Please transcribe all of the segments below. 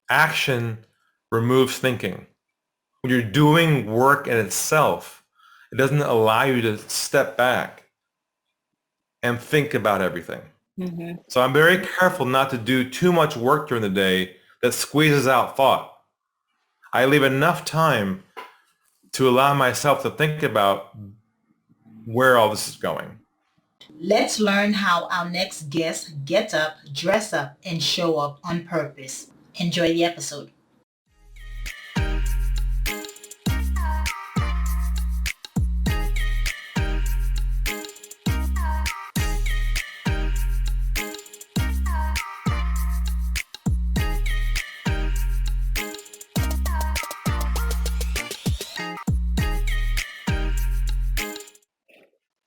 Action removes thinking. When you're doing work in itself, it doesn't allow you to step back and think about everything. Hmm. So I'm very careful not to do too much work during the day that squeezes out thought. I leave enough time to allow myself to think about where all this is going. Let's learn how our next guest gets up, dress up, and show up on purpose. Enjoy the episode.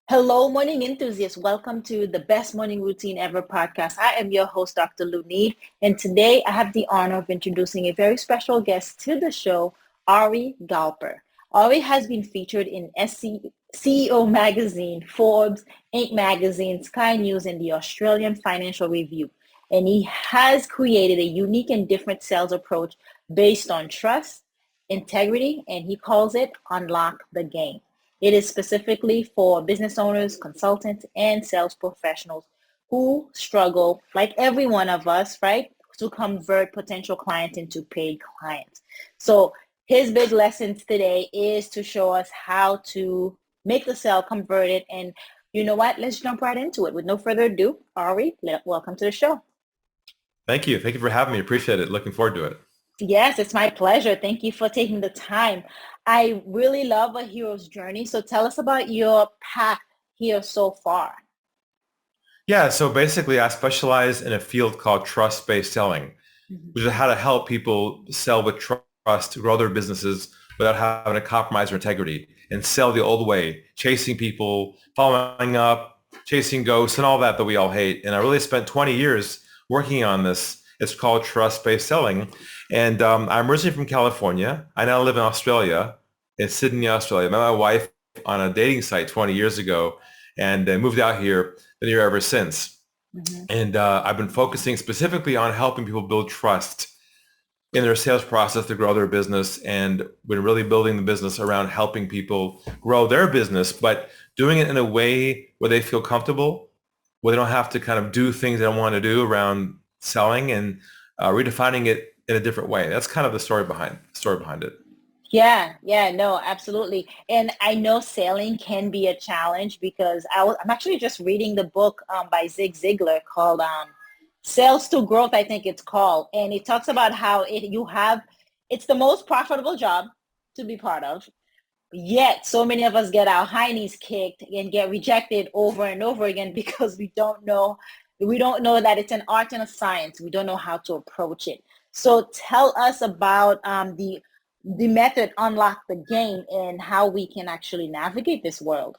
Hello, morning enthusiasts. Welcome to the Best Morning Routine Ever podcast. I am your host, Dr. Lunid, and today I have the honor of introducing a very special guest to the show, Ari Galper. Ari has been featured in CEO Magazine, Forbes, Inc. Magazine, Sky News, and the Australian Financial Review. And he has created a unique and different sales approach based on trust, integrity, and he calls it Unlock the Game. It is specifically for business owners, consultants, and sales professionals who struggle, like every one of us, right, to convert potential clients into paid clients. So his big lessons today is to show us how to make the sale, convert it, and you know what? Let's jump right into it. With no further ado, Ari, welcome to the show. Thank you. Thank you for having me. Appreciate it. Looking forward to it. Yes, it's my pleasure. Thank you for taking the time. I really love a hero's journey. So tell us about your path here so far. Yeah, so basically I specialize in a field called trust-based selling, Mhm. which is how to help people sell with trust to grow their businesses without having to compromise their integrity and sell the old way, chasing people, following up, chasing ghosts and all that we all hate. And I really spent 20 years working on this. It's called trust-based selling. And I'm originally from California. I now live in Australia, in Sydney, Australia. I met my wife on a dating site 20 years ago and moved out here, been here ever since. Mhm. And I've been focusing specifically on helping people build trust in their sales process to grow their business. And been really building the business around helping people grow their business, but doing it in a way where they feel comfortable, where they don't have to kind of do things they don't want to do around selling and redefining it in a different way. That's kind of the story behind it. Yeah, no, absolutely. And I know sailing can be a challenge because I'm actually just reading the book by Zig Ziglar called Sales to Growth, I think it's called. And it talks about how it's the most profitable job to be part of. Yet so many of us get our heinies kicked and get rejected over and over again because we don't know that it's an art and a science. We don't know how to approach it. So tell us about the method Unlock the Game and how we can actually navigate this world.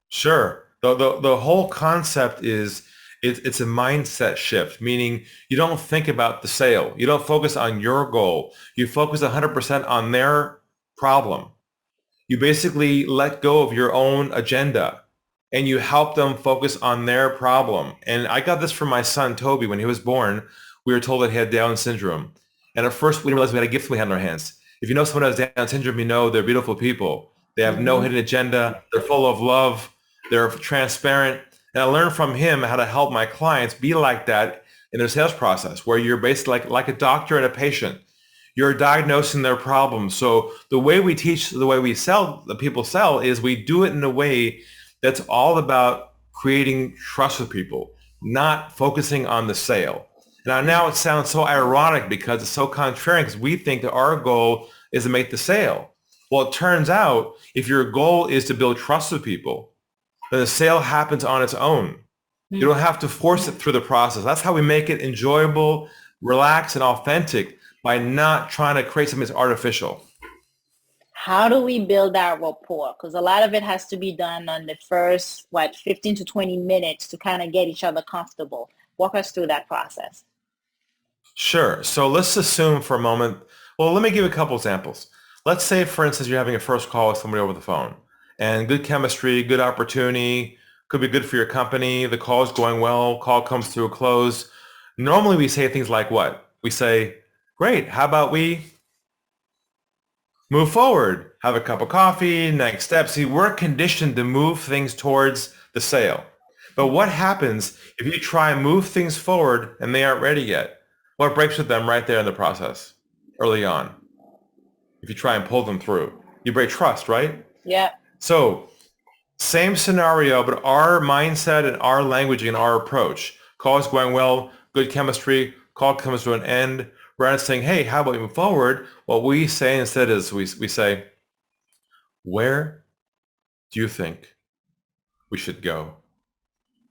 Sure. The whole concept is it's a mindset shift, meaning you don't think about the sale. You don't focus on your goal. You focus 100% on their problem. You basically let go of your own agenda and you help them focus on their problem. And I got this from my son, Toby. When he was born, we were told that he had Down syndrome. And at first, we didn't realize we had a gift we had in our hands. If you know someone who has Down syndrome, you know they're beautiful people. They have no Hmm. hidden agenda. They're full of love. They're transparent. And I learned from him how to help my clients be like that in their sales process, where you're basically like a doctor and a patient. You're diagnosing their problems. So the way we teach, the way we sell, the people sell is we do it in a way that's all about creating trust with people, not focusing on the sale. Now it sounds so ironic because it's so contrarian because we think that our goal is to make the sale. Well, it turns out if your goal is to build trust with people, then the sale happens on its own. You don't have to force it through the process. That's how we make it enjoyable, relaxed, and authentic by not trying to create something that's artificial. How do we build that rapport? Because a lot of it has to be done on the first, 15 to 20 minutes to kind of get each other comfortable. Walk us through that process. Sure. So let's assume for a moment, well, let me give you a couple examples. Let's say, for instance, you're having a first call with somebody over the phone and good chemistry, good opportunity, could be good for your company. The call is going well, call comes to a close. Normally we say things like what? We say, Great. How about we move forward, have a cup of coffee, next step. See, we're conditioned to move things towards the sale. But what happens if you try and move things forward and they aren't ready yet? What breaks with them right there in the process early on? If you try and pull them through, you break trust, right? Yeah. So same scenario, but our mindset and our language and our approach. Call is going well, good chemistry, call comes to an end. Rather than saying, hey, how about we move forward? What we say instead is we say, where do you think we should go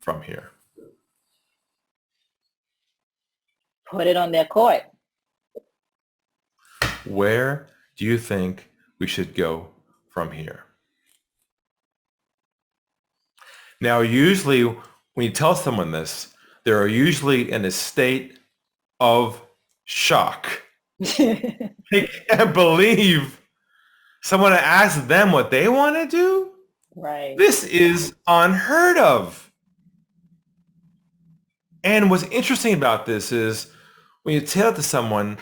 from here? Put it on their court. Where do you think we should go from here? Now, usually when you tell someone this, they're usually in a state of shock. They can't believe someone asked them what they want to do. Right. This is unheard of. And what's interesting about this is when you tell it to someone,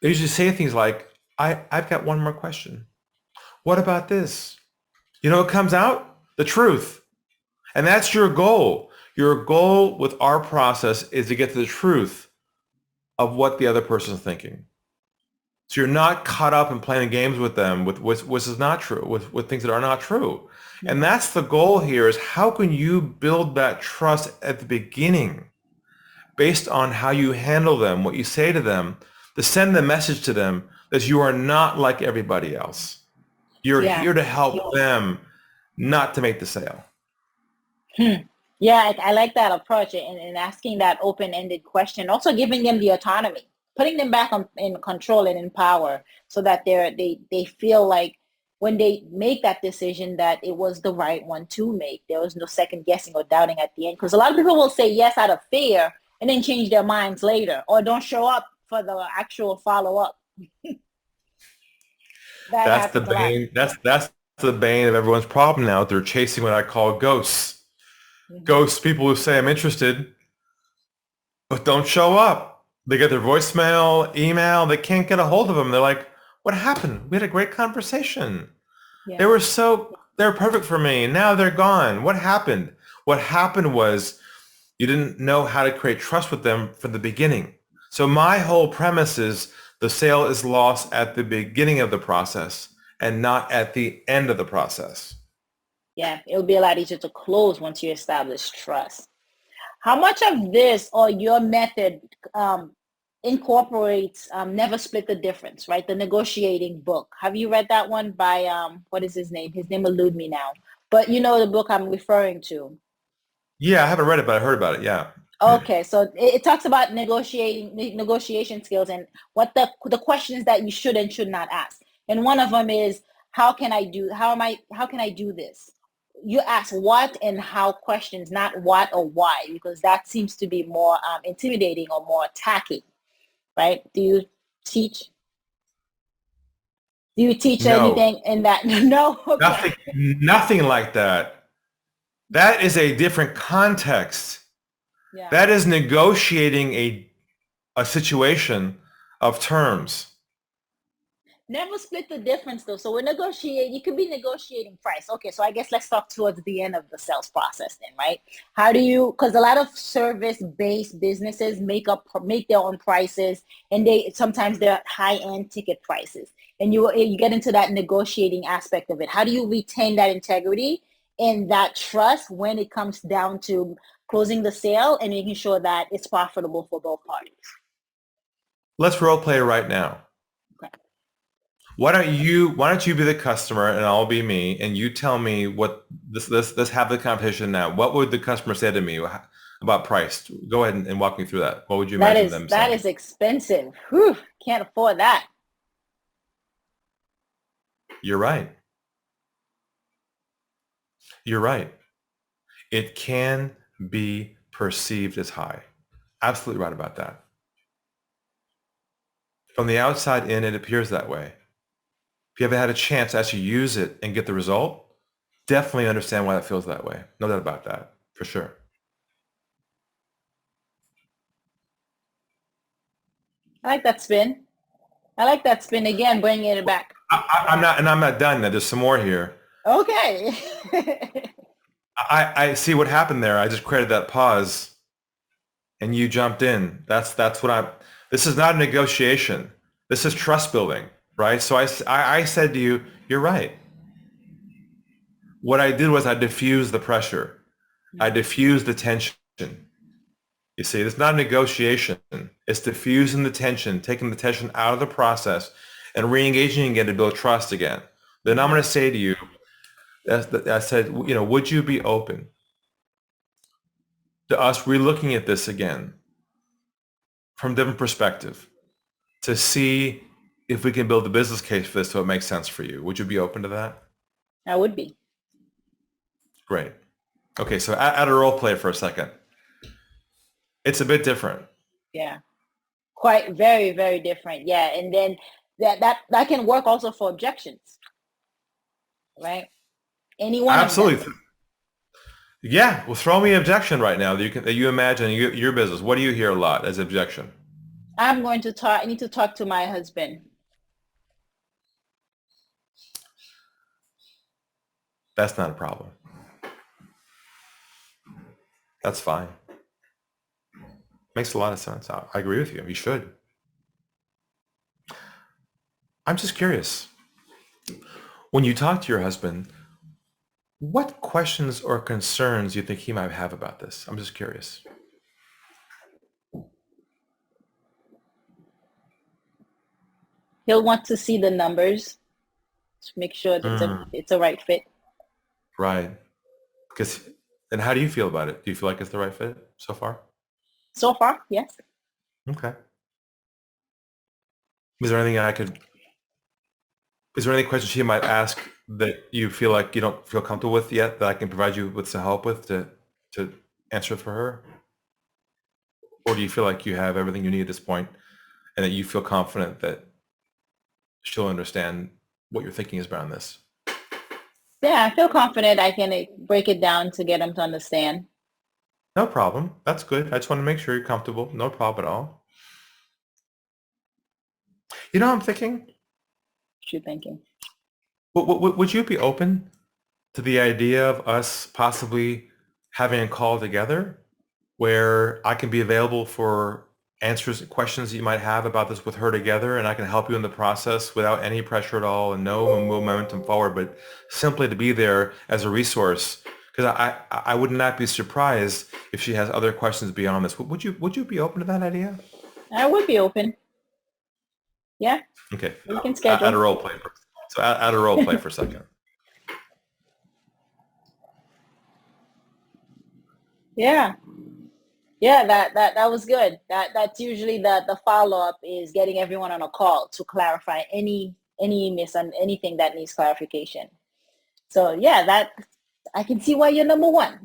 they usually say things like, I've got one more question. What about this? You know what comes out? The truth. And that's your goal. Your goal with our process is to get to the truth of what the other person is thinking. So you're not caught up in playing games with them with which is not true, with things that are not true. And that's the goal here is how can you build that trust at the beginning based on how you handle them, what you say to them, to send the message to them that you are not like everybody else. You're here to help them, not to make the sale. Yeah, I like that approach and asking that open-ended question, also giving them the autonomy, putting them back in control and in power so that they feel like when they make that decision that it was the right one to make. There was no second guessing or doubting at the end. Because a lot of people will say yes out of fear and then change their minds later or don't show up for the actual follow-up. That's the bane. That's the bane of everyone's problem now. They're chasing what I call ghosts. Ghosts, people who say I'm interested, but don't show up. They get their voicemail, email. They can't get a hold of them. They're like, what happened? We had a great conversation. Yeah. They're perfect for me. Now they're gone. What happened? What happened was you didn't know how to create trust with them from the beginning. So my whole premise is the sale is lost at the beginning of the process and not at the end of the process. Yeah, it'll be a lot easier to close once you establish trust. How much of this or your method incorporates Never Split the Difference, right? The negotiating book. Have you read that one by, what is his name? His name eludes me now. But you know the book I'm referring to. Yeah, I haven't read it, but I heard about it, yeah. Okay, so it talks about negotiation skills and what the questions that you should and should not ask. And one of them is, how can I do this? You ask what and how questions, not what or why, because that seems to be more intimidating or more attacking, right? Do you teach anything in that? No. Okay. Nothing like that. That is a different context. Yeah. That is negotiating a situation of terms. Never split the difference though. So we're negotiating, you could be negotiating price. Okay, so I guess let's talk towards the end of the sales process then, right? How do you, because a lot of service-based businesses make their own prices and sometimes they're high-end ticket prices. And you get into that negotiating aspect of it. How do you retain that integrity and that trust when it comes down to closing the sale and making sure that it's profitable for both parties? Let's role play right now. Why don't you be the customer and I'll be me, and you tell me what let's have the competition now. What would the customer say to me about price? Go ahead and walk me through that. What would you imagine them saying? That is expensive. Whew, can't afford that. You're right. You're right. It can be perceived as high. Absolutely right about that. From the outside in, it appears that way. If you haven't had a chance to actually use it and get the result, definitely understand why that feels that way. No doubt about that, for sure. I like that spin. I like that spin again, bringing it back. I'm not done. There's some more here. Okay. I see what happened there. I just created that pause, and you jumped in. That's what I'm. This is not a negotiation. This is trust building, right? So I said to you, you're right. What I did was I diffused the pressure. I diffused the tension. You see, it's not a negotiation. It's diffusing the tension, taking the tension out of the process, and re-engaging again to build trust again. Then I'm going to say to you, I said, would you be open to us relooking at this again from a different perspective to see if we can build a business case for this so it makes sense for you? Would you be open to that? I would be. Great. Okay, so add a role play for a second. It's a bit different. Yeah. Quite very, very different. Yeah. And then that can work also for objections. Right? Anyone. Absolutely. Yeah. Well, throw me an objection right now that you imagine your business. What do you hear a lot as objection? I need to talk to my husband. That's not a problem. That's fine. Makes a lot of sense. I agree with you. You should. I'm just curious. When you talk to your husband, what questions or concerns do you think he might have about this? I'm just curious. He'll want to see the numbers to make sure that it's a right fit. Right. And how do you feel about it? Do you feel like it's the right fit so far? So far, yes. Okay. Is there any questions she might ask that you feel like you don't feel comfortable with yet that I can provide you with some help with to answer for her? Or do you feel like you have everything you need at this point and that you feel confident that she'll understand what your thinking is around this? Yeah, I feel confident I can break it down to get them to understand. No problem. That's good. I just want to make sure you're comfortable. No problem at all. You know what I'm thinking? What you thinking? Would you be open to the idea of us possibly having a call together where I can be available for answers and questions that you might have about this with her together, and I can help you in the process without any pressure at all and no momentum forward, but simply to be there as a resource? Because I would not be surprised if she has other questions beyond this. Would you be open to that idea? I would be open. Yeah. Okay. We can schedule. Add a role play. So add a role play for a second. Yeah. Yeah, that was good. That's usually the follow-up is getting everyone on a call to clarify anything that needs clarification. So yeah, that I can see why you're number one.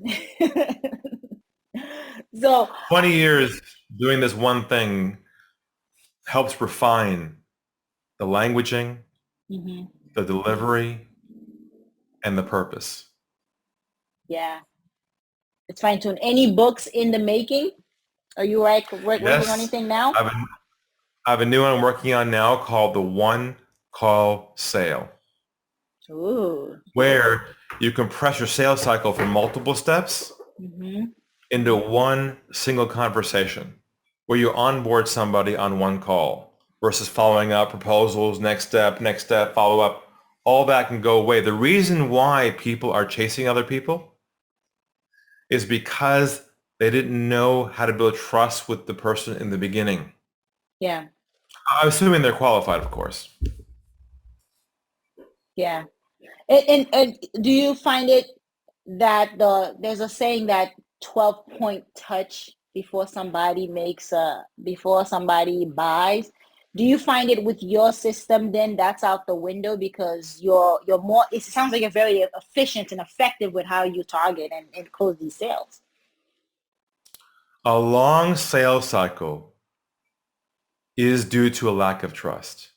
So 20 years doing this one thing helps refine the languaging, the delivery, and the purpose. Yeah. It's fine tune. Any books in the making? Are you working on anything now? I have a new one I'm working on now called The One Call Sale. Ooh. Where you compress your sales cycle from multiple steps into one single conversation, where you onboard somebody on one call versus following up proposals, next step, follow up. All that can go away. The reason why people are chasing other people is because they didn't know how to build trust with the person in the beginning. Yeah. I'm assuming they're qualified, of course. Yeah. And do you find it that there's a saying that 12-point touch before somebody buys? Do you find it with your system then that's out the window because you're more, it sounds like you're very efficient and effective with how you target and close these sales? A long sales cycle is due to a lack of trust.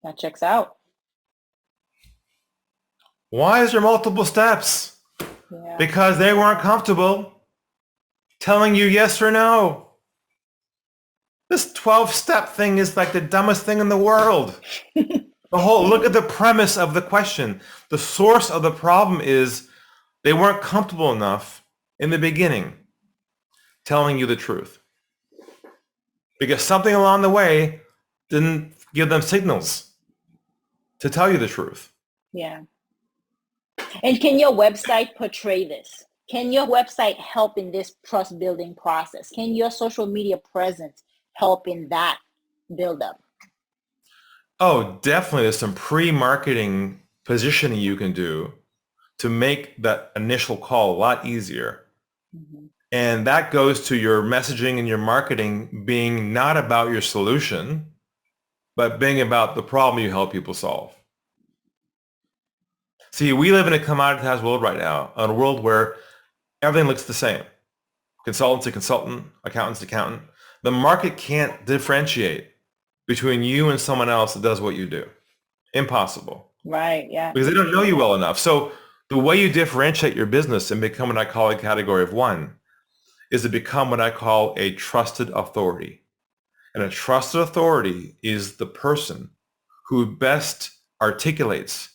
That checks out. Why is there multiple steps? Yeah. Because they weren't comfortable. telling you yes or no. This 12-step thing is like the dumbest thing in the world. Look at the premise of the question. The source of the problem is they weren't comfortable enough in the beginning telling you the truth. Because something along the way didn't give them signals to tell you the truth. Yeah. And can your website portray this? Can your website help in this trust building process? Can your social media presence help in that buildup? Oh, definitely. There's some pre-marketing positioning you can do to make that initial call a lot easier. Mm-hmm. And that goes to your messaging and your marketing being not about your solution, but being about the problem you help people solve. See, we live in a commoditized world right now, a world where everything looks the same. Consultant to consultant, accountant to accountant. The market can't differentiate between you and someone else that does what you do. Impossible. Right, yeah. Because they don't know you well enough. So the way you differentiate your business and become what I call a category of one is to become what I call a trusted authority. And a trusted authority is the person who best articulates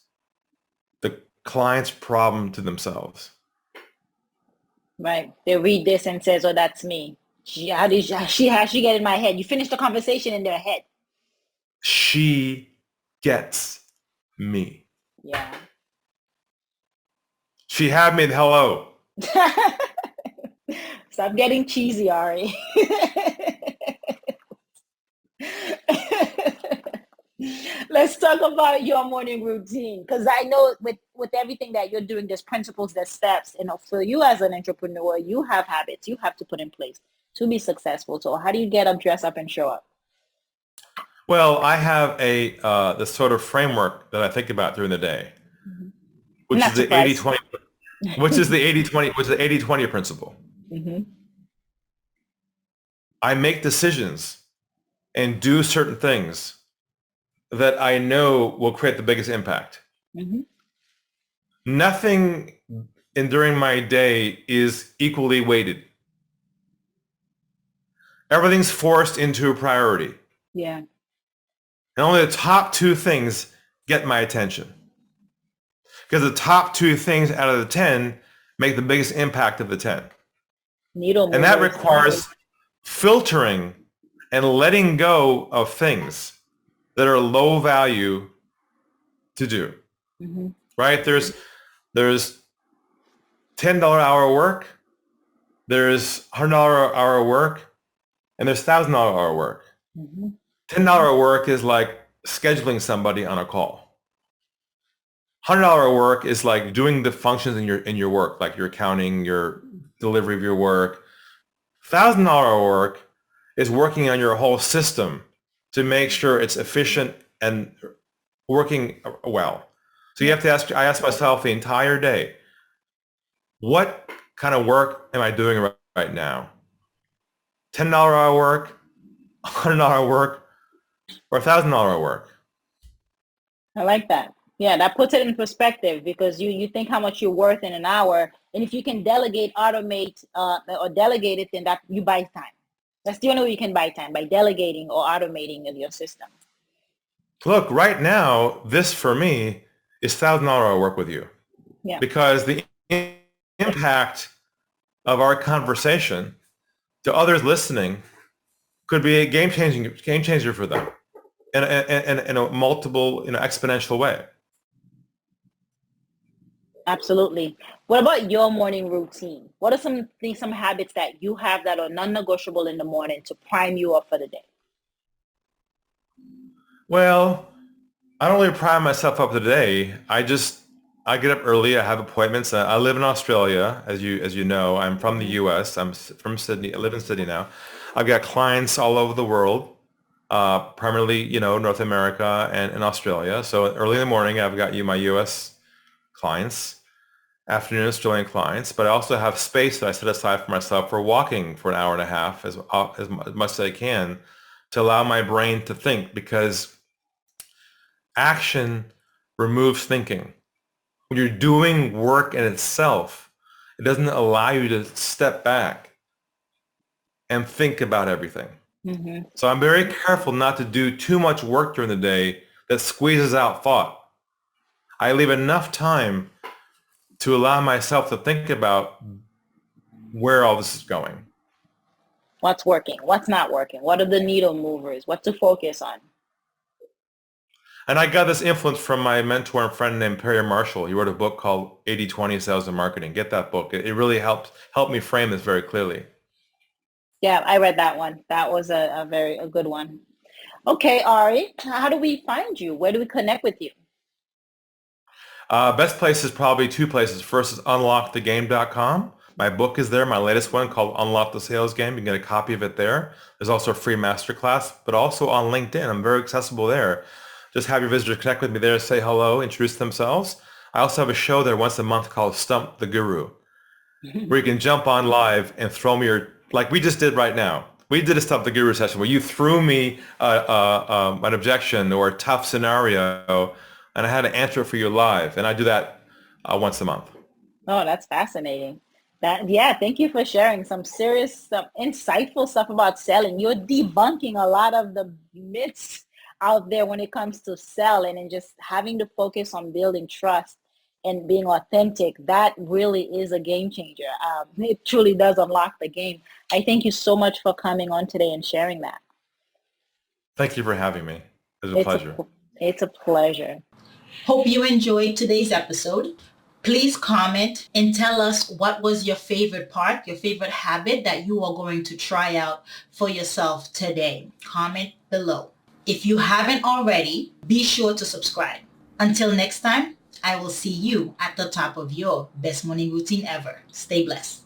the client's problem to themselves. Right. They read this and says, "Oh, that's me." How she get in my head? You finish the conversation in their head. She gets me. Yeah. She had me at hello. Stop getting cheesy, Ari. Let's talk about your morning routine, because I know with everything that you're doing, there's principles, there's steps. And for you as an entrepreneur, you have habits you have to put in place to be successful. So how do you get up, dress up, and show up? Well, I have this sort of framework that I think about during the day, which is the 80-20, which is the 80-20, which is the 80-20 principle. Mm-hmm. I make decisions and do certain things that I know will create the biggest impact. Mm-hmm. Nothing during my day is equally weighted. Everything's forced into a priority. Yeah. And only the top two things get my attention. Because the top two things out of the 10 make the biggest impact of the 10. And that requires filtering and letting go of things that are low value to do. Mm-hmm. Right? There's $10 hour work, there's $100 hour work, and there's $1,000 hour work. Mm-hmm. $10 work is like scheduling somebody on a call. $100 work is like doing the functions in your work, like your accounting, your delivery of your work. $1,000 work is working on your whole system to make sure it's efficient and working well. So you have to I ask myself the entire day, what kind of work am I doing right now? $10 hour work, $100 work, or $1,000 work? I like that. Yeah, that puts it in perspective, because you think how much you're worth in an hour. And if you can delegate, automate, or delegate it, then that you buy time. That's the only way you can buy time, by delegating or automating of your system. Look, right now, this for me is $1,000 work with you. Yeah. Because the impact of our conversation to others listening could be a game changer for them in a multiple, exponential way. Absolutely. What about your morning routine? What are some habits that you have that are non-negotiable in the morning to prime you up for the day? Well, I don't really prime myself up for the day. I get up early. I have appointments. I live in Australia, as you know. I'm from the U.S. I'm from Sydney. I live in Sydney now. I've got clients all over the world, primarily, North America and Australia. So early in the morning, I've got my U.S. clients, afternoon Australian clients, but I also have space that I set aside for myself for walking for an hour and a half as much as I can to allow my brain to think, because action removes thinking. When you're doing work in itself, it doesn't allow you to step back and think about everything. Mm-hmm. So I'm very careful not to do too much work during the day that squeezes out thought. I leave enough time to allow myself to think about where all this is going. What's working? What's not working? What are the needle movers? What to focus on? And I got this influence from my mentor and friend named Perry Marshall. He wrote a book called 80-20 Sales and Marketing. Get that book. It really helped me frame this very clearly. Yeah, I read that one. That was a very good one. Okay, Ari, how do we find you? Where do we connect with you? Best place is probably two places. First is unlockthegame.com. My book is there, my latest one called Unlock the Sales Game. You can get a copy of it there. There's also a free masterclass, but also on LinkedIn. I'm very accessible there. Just have your visitors connect with me there, say hello, introduce themselves. I also have a show there once a month called Stump the Guru, where you can jump on live and throw me like we just did right now. We did a Stump the Guru session where you threw me an objection or a tough scenario, and I had to answer it for you live. And I do that once a month. Oh, that's fascinating. Thank you for sharing some serious, some insightful stuff about selling. You're debunking a lot of the myths out there when it comes to selling, and just having to focus on building trust and being authentic. That really is a game changer. It truly does unlock the game. I thank you so much for coming on today and sharing that. Thank you for having me. It was a pleasure. It's a pleasure. Hope you enjoyed today's episode. Please comment and tell us what was your favorite part, your favorite habit that you are going to try out for yourself today. Comment below. If you haven't already, be sure to subscribe. Until next time, I will see you at the top of your best morning routine ever. Stay blessed.